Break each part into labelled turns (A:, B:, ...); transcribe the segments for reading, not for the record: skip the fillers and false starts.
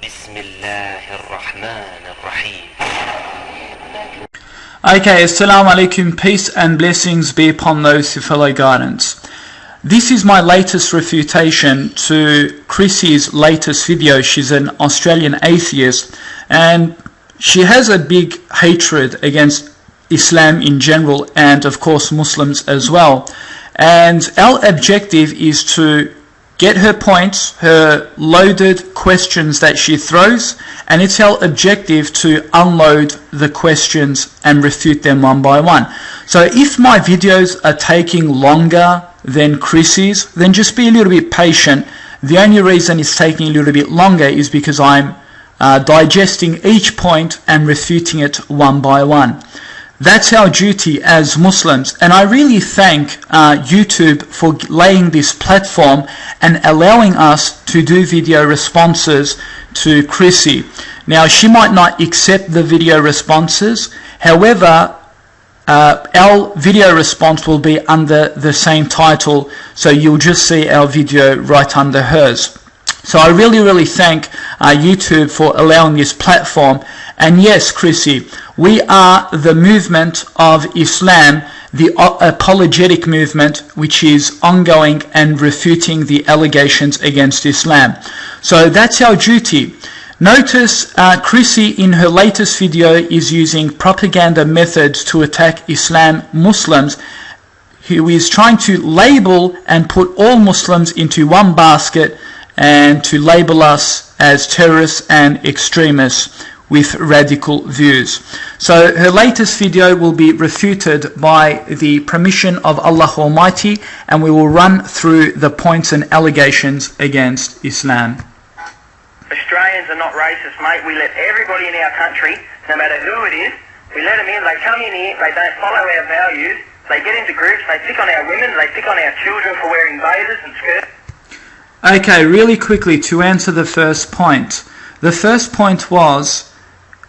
A: بسم الله الرحمن الرحيم.
B: Okay, Assalamu alaikum, peace and blessings be upon those who follow guidance. This is my latest refutation to Chrissy's latest video. She's an Australian atheist and she has a big hatred against Islam in general and of course Muslims as well. And our objective is to get her points, her loaded questions that she throws, and it's our objective to unload the questions and refute them one by one. So if my videos are taking longer than Chrissy's, then just be a little bit patient. The only reason it's taking a little bit longer is because I'm digesting each point and refuting it one by one. That's our duty as Muslims, and I really thank YouTube for laying this platform and allowing us to do video responses to Chrissy. Now, she might not accept the video responses, however, our video response will be under the same title, so you'll just see our video right under hers. So I really thank YouTube for allowing this platform. And yes, Chrissy, we are the movement of Islam, the apologetic movement, which is ongoing and refuting the allegations against Islam. So that's our duty. Notice Chrissy in her latest video is using propaganda methods to attack Islam Muslims, who is trying to label and put all Muslims into one basket and to label us as terrorists and extremists with radical views. So her latest video will be refuted by the permission of Allah Almighty, and we will run through the points and allegations against Islam.
C: Australians are not racist, mate. We let everybody in our country, no matter who it is, we let them in, they come in here, they don't follow our values, they get into groups, they pick on our women, they pick on our children for wearing bathers and skirts.
B: Okay, really quickly to answer the first point. The first point was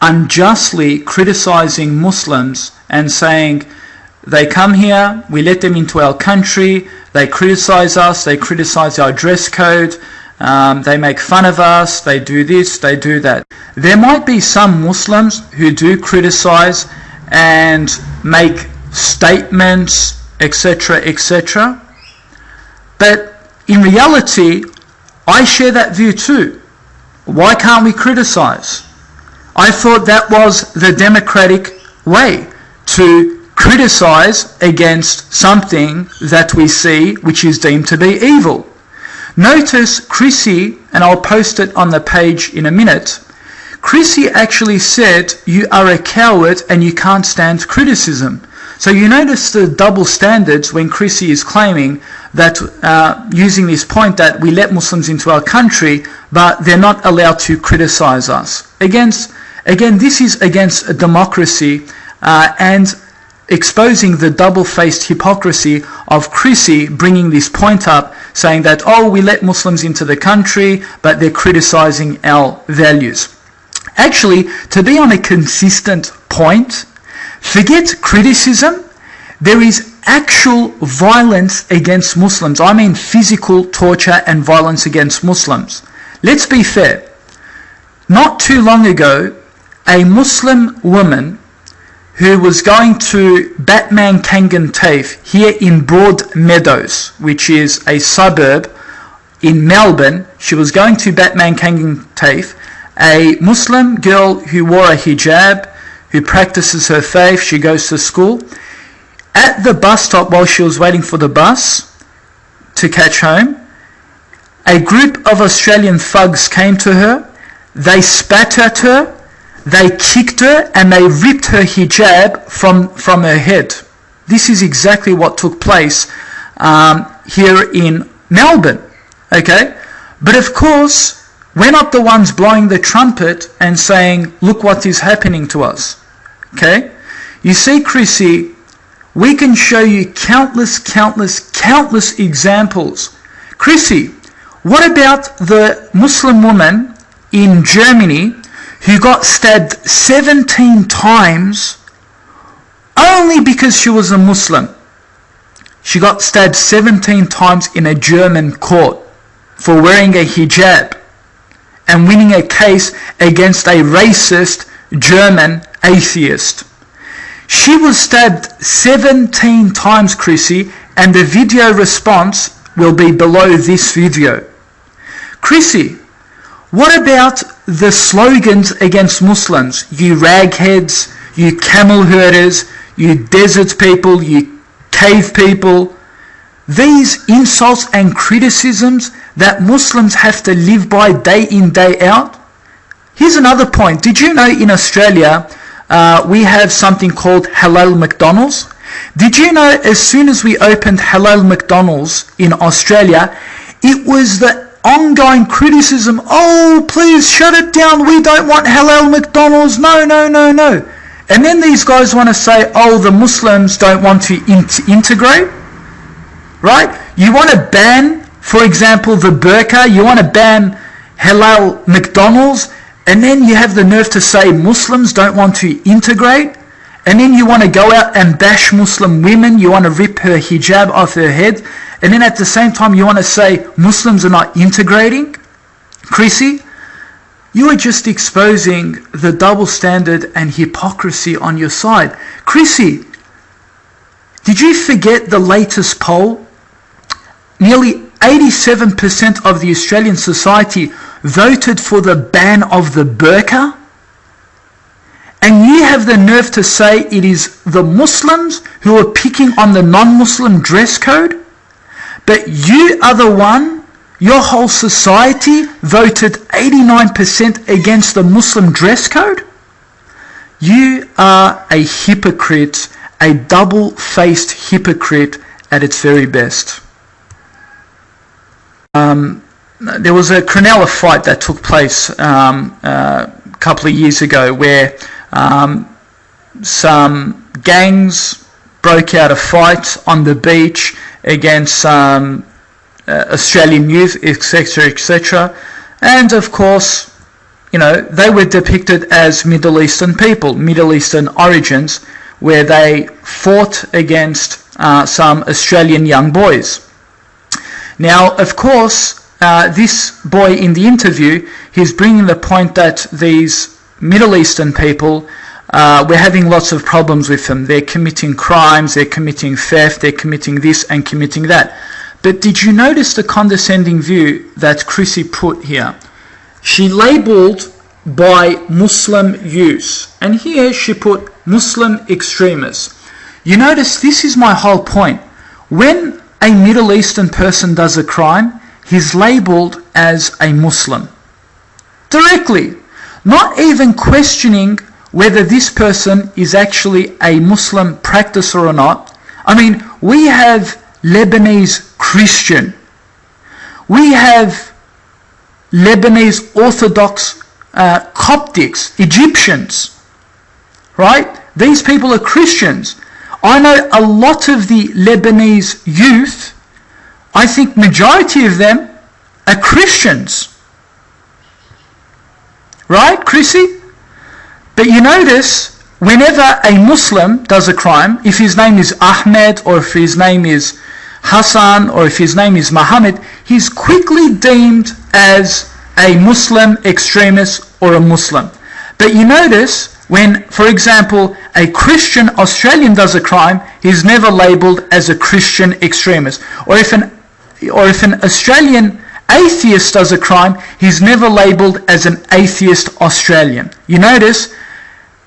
B: unjustly criticizing Muslims and saying they come here, we let them into our country, they criticize us, they criticize our dress code, they make fun of us, they do this, they do that. There might be some Muslims who do criticize and make statements, etc., but in reality, I share that view too. Why can't we criticize? I thought that was the democratic way to criticize against something that we see which is deemed to be evil. Notice Chrissy, and I'll post it on the page in a minute, Chrissy actually said you are a coward and you can't stand criticism. So you notice the double standards when Chrissy is claiming that, using this point that we let Muslims into our country, but they're not allowed to criticize us. Again, this is against a democracy and exposing the double-faced hypocrisy of Chrissy bringing this point up, saying that, oh, we let Muslims into the country, but they're criticizing our values. Actually, to be on a consistent point, forget criticism, there is actual violence against Muslims. I mean physical torture and violence against Muslims. Let's be fair. Not too long ago, a Muslim woman who was going to Batman Kangan TAFE here in Broadmeadows, which is a suburb in Melbourne, she was going to Batman Kangan TAFE, a Muslim girl who wore a hijab, who practices her faith, she goes to school. At the bus stop, while she was waiting for the bus to catch home, a group of Australian thugs came to her, they spat at her, they kicked her, and they ripped her hijab from her head. This is exactly what took place here in Melbourne. Okay? But of course, we're not the ones blowing the trumpet and saying, look what is happening to us. Okay? You see, Chrissy, we can show you countless examples. Chrissy, what about the Muslim woman in Germany who got stabbed 17 times only because she was a Muslim? She got stabbed 17 times in a German court for wearing a hijab. and winning a case against a racist German atheist. She was stabbed 17 times, Chrissy, and the video response will be below this video. Chrissy, what about the slogans against Muslims? You ragheads, you camel herders, you desert people, you cave people. These insults and criticisms that Muslims have to live by day in, day out. Here's another point. Did you know in Australia we have something called Halal McDonald's? Did you know as soon as we opened Halal McDonald's in Australia, it was the ongoing criticism, oh, please shut it down, we don't want Halal McDonald's, no, no, no, no. And then these guys want to say, oh, the Muslims don't want to integrate, right? You want to ban, for example, the burqa, you want to ban Halal McDonald's, and then you have the nerve to say Muslims don't want to integrate, and then you want to go out and bash Muslim women, you want to rip her hijab off her head, and then at the same time you want to say Muslims are not integrating? Chrissy, you are just exposing the double standard and hypocrisy on your side. Chrissy, did you forget the latest poll? Nearly 87% of the Australian society voted for the ban of the burqa, and you have the nerve to say it is the Muslims who are picking on the non-Muslim dress code, but you are the one, your whole society voted 89% against the Muslim dress code? You are a hypocrite, a double-faced hypocrite at its very best. There was a Cronulla fight that took place a couple of years ago where some gangs broke out a fight on the beach against Australian youth, etc., etc. And of course, you know, they were depicted as Middle Eastern people, Middle Eastern origins, where they fought against some Australian young boys. Now, of course, this boy in the interview, he's bringing the point that these Middle Eastern people, we're having lots of problems with them. They're committing crimes, they're committing theft, they're committing this and committing that. But did you notice the condescending view that Chrissy put here? She labelled by Muslim use, and here she put Muslim extremists. You notice this is my whole point. When a Middle Eastern person does a crime, he's labelled as a Muslim. Directly. Not even questioning whether this person is actually a Muslim practicer or not. I mean, we have Lebanese Christian. We have Lebanese Orthodox Coptics, Egyptians. Right? These people are Christians. I know a lot of the Lebanese youth, I think majority of them are Christians. Right, Chrissy? But you notice, whenever a Muslim does a crime, if his name is Ahmed, or if his name is Hassan, or if his name is Muhammad, he's quickly deemed as a Muslim extremist or a Muslim. But you notice, when, for example, a Christian Australian does a crime, he's never labelled as a Christian extremist. Or if an Australian atheist does a crime, he's never labelled as an atheist Australian. You notice,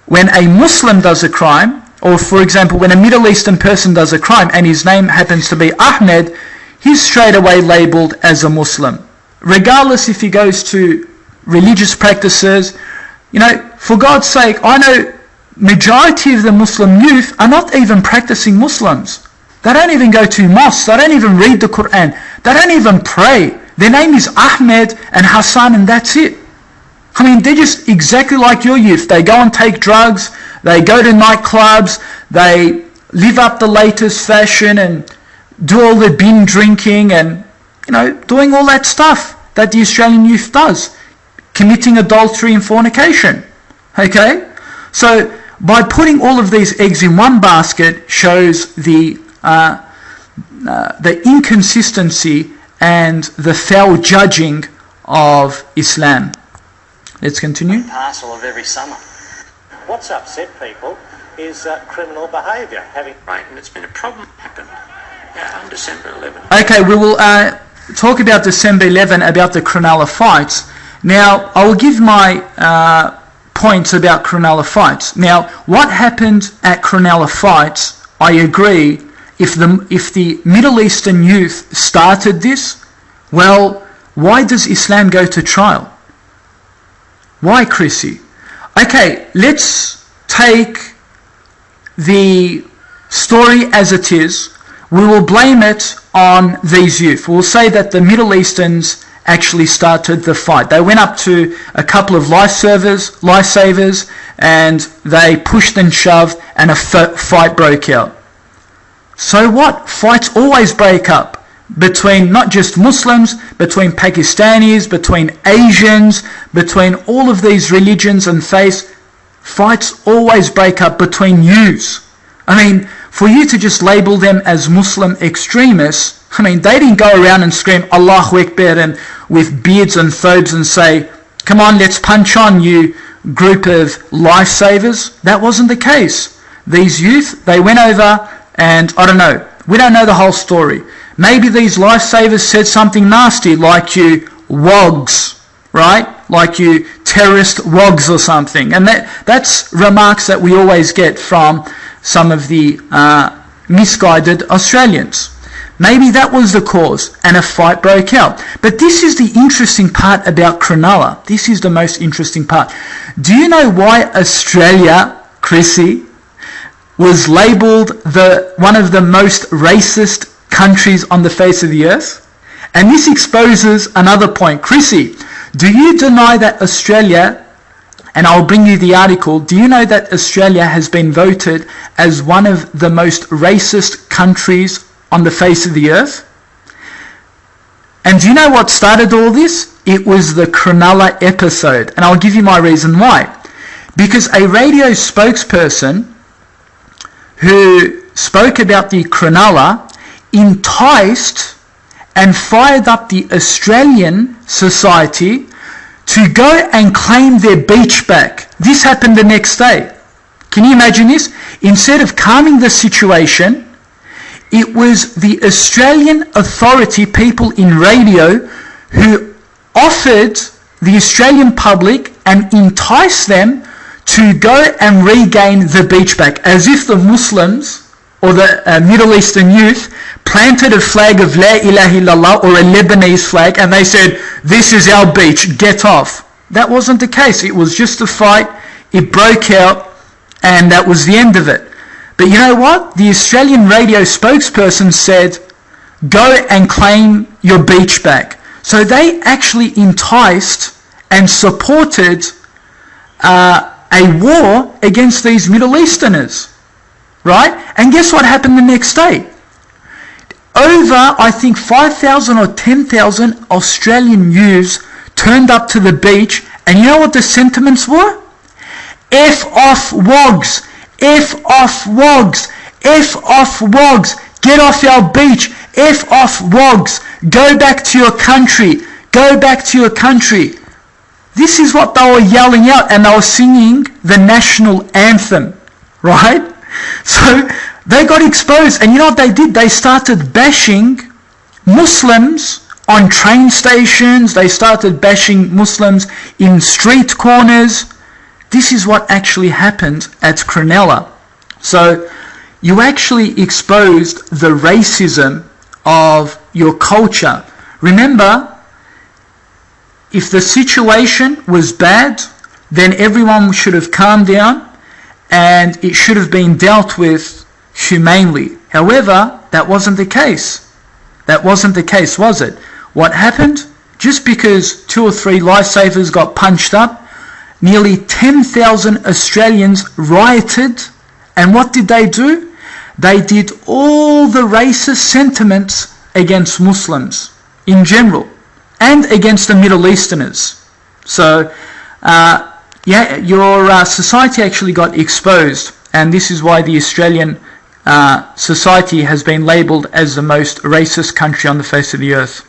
B: when a Muslim does a crime, or for example, when a Middle Eastern person does a crime and his name happens to be Ahmed, he's straight away labelled as a Muslim. Regardless if he goes to religious practices, you know, for God's sake, I know majority of the Muslim youth are not even practicing Muslims. They don't even go to mosques, they don't even read the Quran, they don't even pray. Their name is Ahmed and Hassan and that's it. I mean, they're just exactly like your youth. They go and take drugs, they go to nightclubs, they live up the latest fashion and do all the bin drinking and, you know, doing all that stuff that the Australian youth does. Committing adultery and fornication. Okay? So, by putting all of these eggs in one basket shows the inconsistency and the foul judging of Islam. Let's continue.
D: Parcel of every summer. What's upset people is criminal behaviour.
A: Right, and it's been a problem happened on December 11.
B: Okay, we will talk about December 11, about the Cronulla fights. Now, I will give my points about Cronulla fights. Now, what happened at Cronulla fights, I agree, if the Middle Eastern youth started this, well, why does Islam go to trial? Why, Chrissy? Okay, let's take the story as it is. We will blame it on these youth. We'll say that the Middle Easterns actually started the fight. They went up to a couple of lifesavers, and they pushed and shoved, and a fight broke out. So what? Fights always break up between not just Muslims, between Pakistanis, between Asians, between all of these religions and faiths. Fights always break up between yous. I mean, for you to just label them as Muslim extremists, I mean, they didn't go around and scream Allahu Akbar and with beards and thobes and say, come on, let's punch on, you group of lifesavers. That wasn't the case. These youth, they went over and, I don't know, we don't know the whole story. Maybe these lifesavers said something nasty like you wogs, right? Like you terrorist wogs or something. And that's remarks that we always get from some of the misguided Australians. Maybe that was the cause, and a fight broke out. But this is the interesting part about Cronulla. This is the most interesting part. Do you know why Australia, Chrissy, was labelled one of the most racist countries on the face of the earth? And this exposes another point. Chrissy, do you deny that Australia, and I'll bring you the article, do you know that Australia has been voted as one of the most racist countries on the face of the earth? And do you know what started all this? It was the Cronulla episode. And I'll give you my reason why. Because a radio spokesperson who spoke about the Cronulla enticed and fired up the Australian society to go and claim their beach back. This happened the next day. Can you imagine this? Instead of calming the situation, it was the Australian authority, people in radio, who offered the Australian public and enticed them to go and regain the beach back, as if the Muslims or the Middle Eastern youth planted a flag of La ilaha illallah or a Lebanese flag, and they said, this is our beach, get off. That wasn't the case. It was just a fight. It broke out, and that was the end of it. But you know what? The Australian radio spokesperson said, go and claim your beach back. So they actually enticed and supported a war against these Middle Easterners. Right? And guess what happened the next day? Over, I think, 5,000 or 10,000 Australian youths turned up to the beach, and you know what the sentiments were? F off wogs, F off wogs, F off wogs, get off our beach, F off wogs, go back to your country, go back to your country. This is what they were yelling out, and they were singing the national anthem, right? So they got exposed, and you know what they did? They started bashing Muslims on train stations. They started bashing Muslims in street corners. This is what actually happened at Cronulla. So you actually exposed the racism of your culture. Remember, if the situation was bad, then everyone should have calmed down, and it should have been dealt with humanely. However, that wasn't the case. That wasn't the case, was it? What happened? Just because 2 or 3 lifesavers got punched up, nearly 10,000 Australians rioted. And what did they do? They did all the racist sentiments against Muslims in general, and against the Middle Easterners. So, your society actually got exposed, and this is why the Australian society has been labelled as the most racist country on the face of the earth.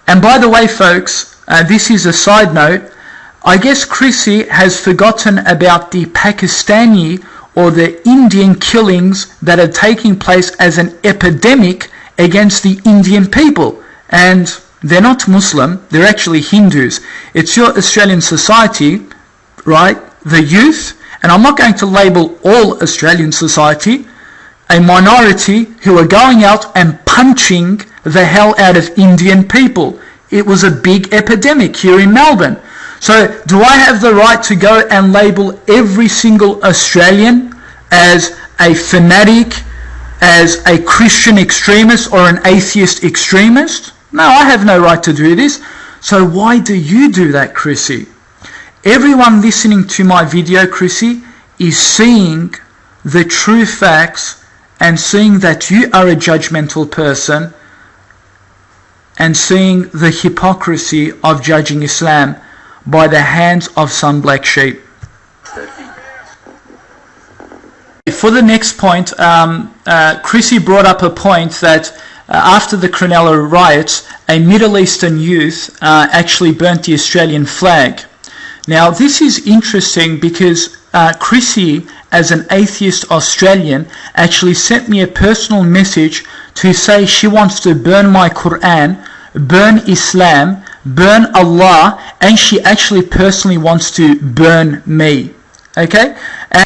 B: And by the way, folks, this is a side note, I guess Chrissy has forgotten about the Pakistani or the Indian killings that are taking place as an epidemic against the Indian people. And they're not Muslim, they're actually Hindus. It's your Australian society, right, the youth, and I'm not going to label all Australian society, a minority who are going out and punching the hell out of Indian people. It was a big epidemic here in Melbourne. So do I have the right to go and label every single Australian as a fanatic, as a Christian extremist or an atheist extremist? No, I have no right to do this. So why do you do that, Chrissy? Everyone listening to my video, Chrissy, is seeing the true facts and seeing that you are a judgmental person and seeing the hypocrisy of judging Islam by the hands of some black sheep. For the next point, Chrissy brought up a point that after the Cronulla riots, a Middle Eastern youth actually burnt the Australian flag. Now this is interesting because Chrissy, as an atheist Australian, actually sent me a personal message to say she wants to burn my Quran, burn Islam, burn Allah, and she actually personally wants to burn me. Okay?